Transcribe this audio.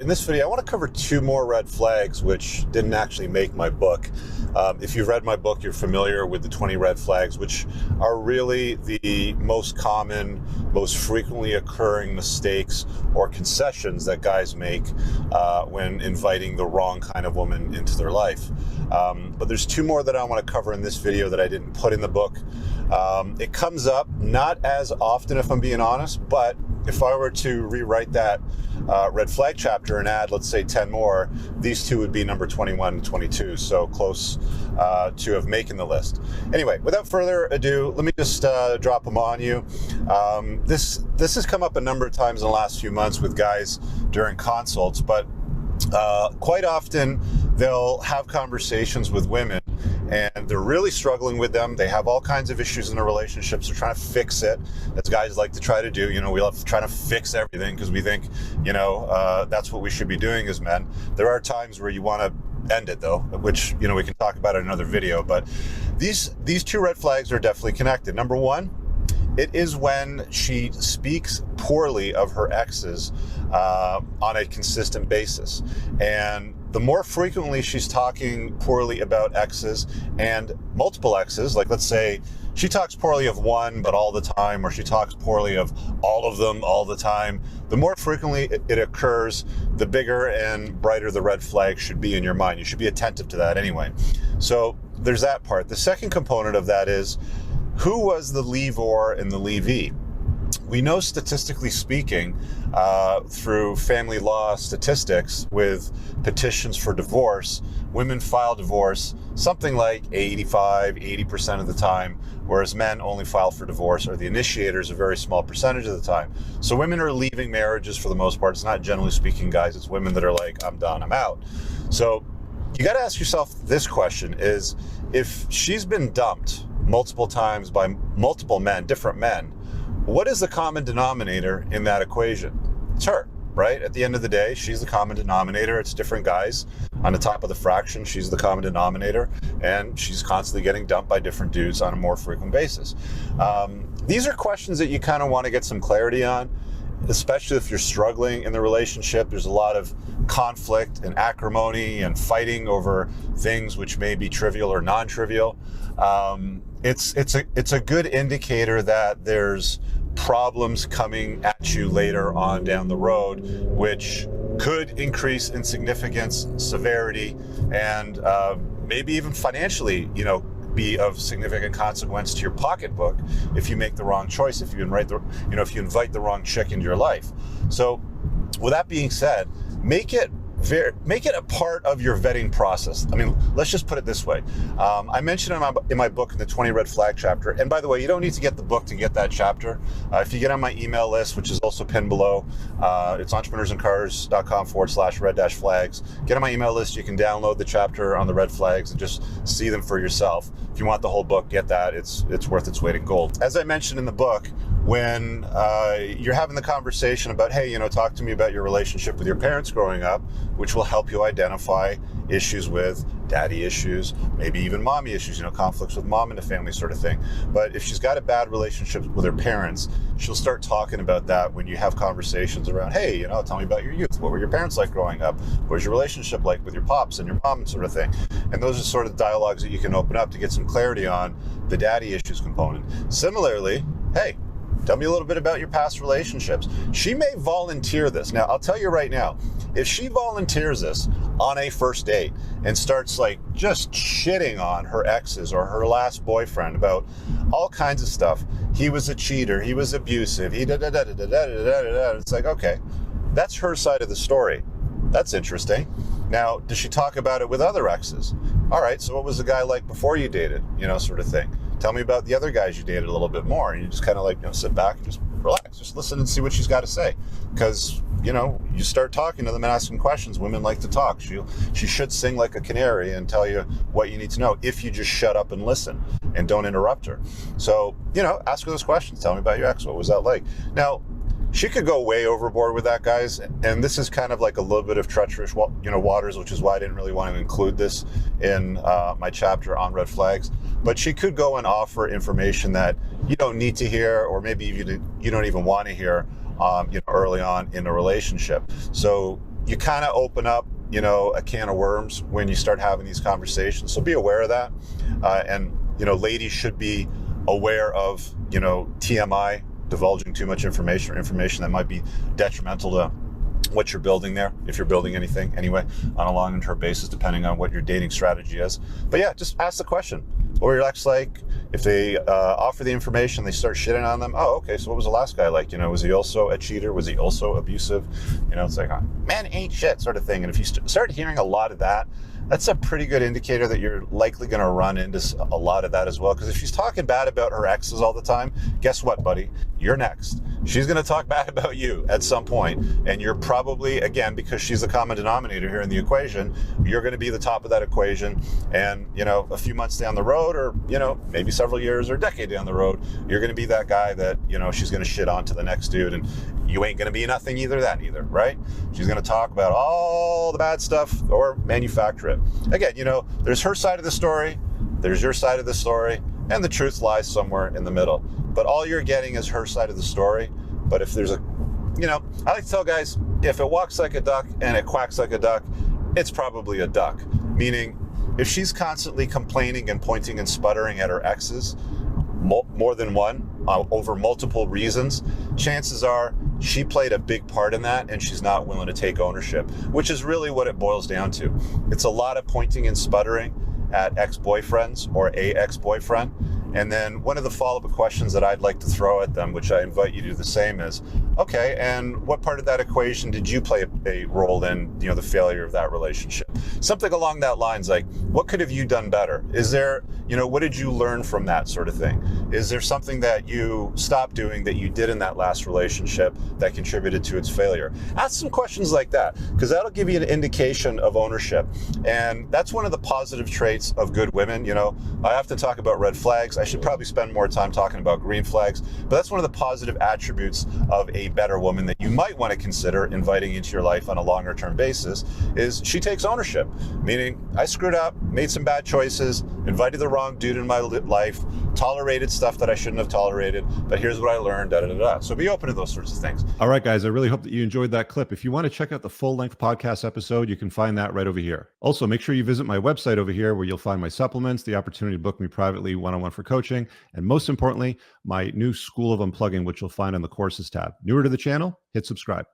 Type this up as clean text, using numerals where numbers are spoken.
in this video, I want to cover 2 more red flags which didn't actually make my book. If you've read my book, you're familiar with the 20 red flags, which are really the most common, most frequently occurring mistakes or concessions that guys make when inviting the wrong kind of woman into their life. But there's 2 more that I want to cover in this video that I didn't put in the book. It comes up not as often, if I'm being honest, but if I were to rewrite that red flag chapter and add, let's say, 10 more, these 2 would be number 21 and 22, so close to of making the list. Anyway, without further ado, let me just drop them on you. This has come up a number of times in the last few months with guys during consults, but quite often they'll have conversations with women and they're really struggling with them. They have all kinds of issues in their relationships. They're trying to fix it, as guys like to try to do. You know, we love trying to fix everything because we think, that's what we should be doing as men. There are times where you want to end it, though, which, we can talk about in another video. But these 2 red flags are definitely connected. Number 1, it is when she speaks poorly of her exes on a consistent basis. And the more frequently she's talking poorly about exes and multiple exes, like let's say she talks poorly of one but all the time, or she talks poorly of all of them all the time, the more frequently it occurs, the bigger and brighter the red flag should be in your mind. You should be attentive to that anyway. So there's that part. The second component of that is, who was the leavor and the leavee? We know, statistically speaking, through family law statistics with petitions for divorce, women file divorce something like 80% of the time, whereas men only file for divorce, or the initiators, a very small percentage of the time. So women are leaving marriages for the most part. It's not, generally speaking, guys, it's women that are like, I'm done, I'm out. So you got to ask yourself this question: is, if she's been dumped multiple times by multiple men, different men, what is the common denominator in that equation? It's her, right? At the end of the day, she's the common denominator. It's different guys on the top of the fraction. She's the common denominator, and she's constantly getting dumped by different dudes on a more frequent basis. These are questions that you kind of want to get some clarity on, especially if you're struggling in the relationship. There's a lot of conflict and acrimony and fighting over things which may be trivial or non-trivial. It's a good indicator that there's problems coming at you later on down the road, which could increase in significance, severity, and maybe even financially, be of significant consequence to your pocketbook if you make the wrong choice, if you invite the wrong chick into your life. So, with that being said, make it a part of your vetting process. I mean, let's just put it this way. I mentioned in my book, in the 20 red flag chapter, and by the way, you don't need to get the book to get that chapter. If you get on my email list, which is also pinned below, it's entrepreneursandcars.com/red-flags. Get on my email list. You can download the chapter on the red flags and just see them for yourself. If you want the whole book, get that. It's worth its weight in gold. As I mentioned in the book, when you're having the conversation about, hey, talk to me about your relationship with your parents growing up, which will help you identify issues with daddy issues, maybe even mommy issues, conflicts with mom in the family, sort of thing. But if she's got a bad relationship with her parents, she'll start talking about that when you have conversations around, hey, tell me about your youth. What were your parents like growing up? What was your relationship like with your pops and your mom, and sort of thing? And those are sort of dialogues that you can open up to get some clarity on the daddy issues component. Similarly, hey, tell me a little bit about your past relationships. She may volunteer this. Now, I'll tell you right now, if she volunteers this on a first date and starts just shitting on her exes or her last boyfriend about all kinds of stuff, he was a cheater, he was abusive, it's like, okay, that's her side of the story. That's interesting. Now, does she talk about it with other exes? All right, so what was the guy like before you dated, sort of thing. Tell me about the other guys you dated a little bit more. And you just kind of sit back and just relax, just listen and see what she's got to say. Because, you start talking to them and asking questions. Women like to talk. She should sing like a canary and tell you what you need to know if you just shut up and listen and don't interrupt her. So, ask her those questions. Tell me about your ex. What was that like? Now, she could go way overboard with that, guys, and this is kind of like a little bit of treacherous, waters, which is why I didn't really want to include this in my chapter on red flags. But she could go and offer information that you don't need to hear, or maybe you don't even want to hear, early on in a relationship. So you kind of open up, a can of worms when you start having these conversations. So be aware of that. And, ladies should be aware of, TMI, divulging too much information, or information that might be detrimental to what you're building there, if you're building anything anyway, on a long and term basis, depending on what your dating strategy is. But yeah, just ask the question. What were your ex like? If they offer the information, they start shitting on them. Oh, okay, so what was the last guy like? Was he also a cheater? Was he also abusive? It's like, man ain't shit sort of thing. And if you start hearing a lot of that, that's a pretty good indicator that you're likely going to run into a lot of that as well. Because if she's talking bad about her exes all the time, guess what, buddy? You're next. She's going to talk bad about you at some point, and you're probably, again, because she's the common denominator here in the equation, you're going to be the top of that equation. And, a few months down the road, or, maybe several years or a decade down the road, you're going to be that guy that, she's going to shit on to the next dude. And you ain't going to be nothing either, right? She's going to talk about all the bad stuff or manufacture it. Again, there's her side of the story, there's your side of the story, and the truth lies somewhere in the middle. But all you're getting is her side of the story. But if there's I like to tell guys, if it walks like a duck and it quacks like a duck, it's probably a duck. Meaning, if she's constantly complaining and pointing and sputtering at her exes, more than one, over multiple reasons, chances are she played a big part in that, and she's not willing to take ownership, which is really what it boils down to. It's a lot of pointing and sputtering at ex-boyfriends or a ex-boyfriend. And then one of the follow-up questions that I'd like to throw at them, which I invite you to do the same, is, okay, and what part of that equation did you play a role in, the failure of that relationship? Something along that lines, like, what could have you done better? Is there, what did you learn from that sort of thing? Is there something that you stopped doing that you did in that last relationship that contributed to its failure? Ask some questions like that, because that'll give you an indication of ownership. And that's one of the positive traits of good women. I often talk about red flags. I should probably spend more time talking about green flags, but that's one of the positive attributes of a better woman that you might want to consider inviting into your life on a longer term basis, is she takes ownership. Meaning, I screwed up, made some bad choices, invited the wrong dude in my life, tolerated stuff that I shouldn't have tolerated, but here's what I learned, So be open to those sorts of things. All right, guys, I really hope that you enjoyed that clip. If you want to check out the full-length podcast episode, you can find that right over here. Also, make sure you visit my website over here, where you'll find my supplements, the opportunity to book me privately one-on-one for coaching, and most importantly, my new School of Unplugging, which you'll find on the courses tab. Newer to the channel, hit subscribe.